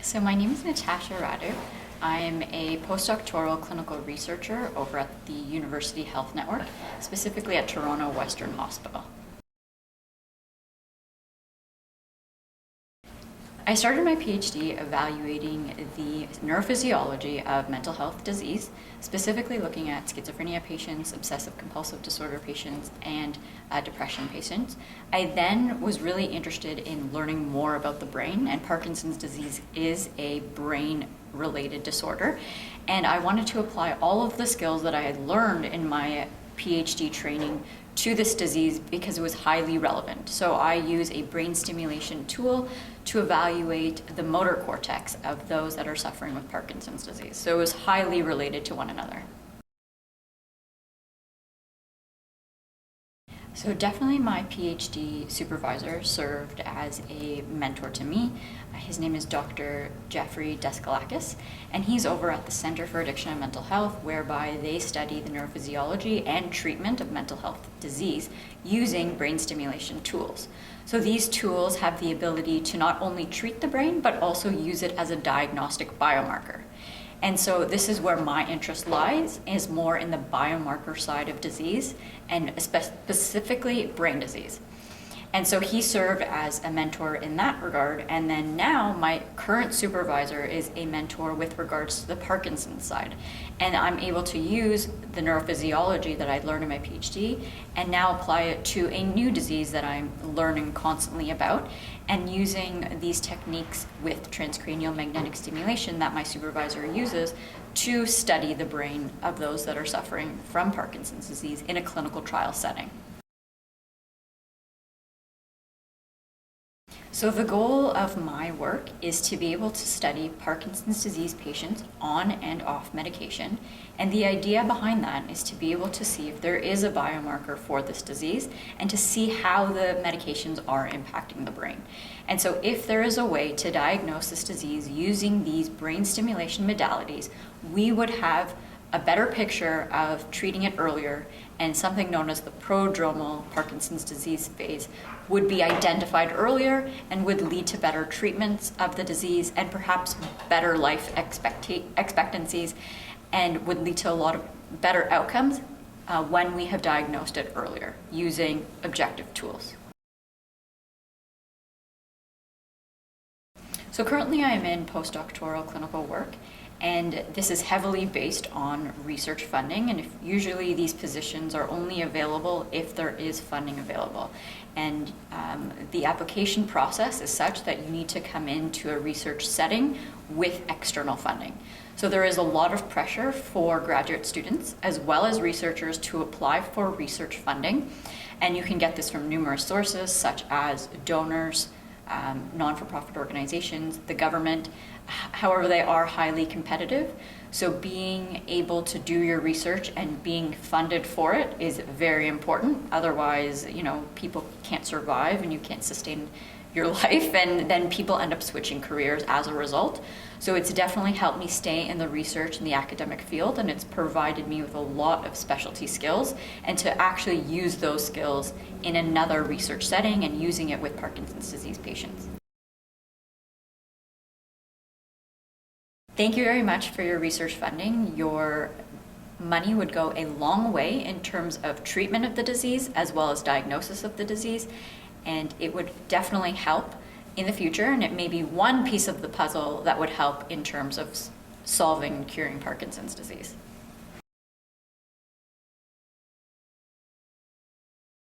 So my name is Natasha Radhu. I'm a postdoctoral clinical researcher over at the University Health Network, specifically at Toronto Western Hospital. I started my PhD evaluating the neurophysiology of mental health disease, specifically looking at schizophrenia patients, obsessive compulsive disorder patients, and depression patients. I then was really interested in learning more about the brain, and Parkinson's disease is a brain-related disorder. And I wanted to apply all of the skills that I had learned in my PhD training to this disease because it was highly relevant. So I use a brain stimulation tool to evaluate the motor cortex of those that are suffering with Parkinson's disease. So it was highly related to one another. So definitely my PhD supervisor served as a mentor to me. His name is Dr. Jeffrey Deskalakis, and he's over at the Center for Addiction and Mental Health, whereby they study the neurophysiology and treatment of mental health disease using brain stimulation tools. So these tools have the ability to not only treat the brain, but also use it as a diagnostic biomarker. And so this is where my interest lies, is more in the biomarker side of disease, and specifically brain disease. And so he served as a mentor in that regard. And then now my current supervisor is a mentor with regards to the Parkinson's side. And I'm able to use the neurophysiology that I learned in my PhD and now apply it to a new disease that I'm learning constantly about, and using these techniques with transcranial magnetic stimulation that my supervisor uses to study the brain of those that are suffering from Parkinson's disease in a clinical trial setting. So the goal of my work is to be able to study Parkinson's disease patients on and off medication. And the idea behind that is to be able to see if there is a biomarker for this disease and to see how the medications are impacting the brain. And so if there is a way to diagnose this disease using these brain stimulation modalities, we would have a better picture of treating it earlier, and something known as the prodromal Parkinson's disease phase would be identified earlier and would lead to better treatments of the disease and perhaps better life expectancies, and would lead to a lot of better outcomes when we have diagnosed it earlier using objective tools. So currently I am in postdoctoral clinical work, and this is heavily based on research funding, and usually these positions are only available if there is funding available. And the application process is such that you need to come into a research setting with external funding. So there is a lot of pressure for graduate students as well as researchers to apply for research funding, and you can get this from numerous sources such as donors, non-for-profit organizations, the government. However, they are highly competitive. So being able to do your research and being funded for it is very important. Otherwise, people can't survive and you can't sustain your life, and then people end up switching careers as a result. So it's definitely helped me stay in the research and the academic field, and it's provided me with a lot of specialty skills, and to actually use those skills in another research setting and using it with Parkinson's disease patients. Thank you very much for your research funding. Your money would go a long way in terms of treatment of the disease as well as diagnosis of the disease, and it would definitely help in the future, and it may be one piece of the puzzle that would help in terms of solving and curing Parkinson's disease.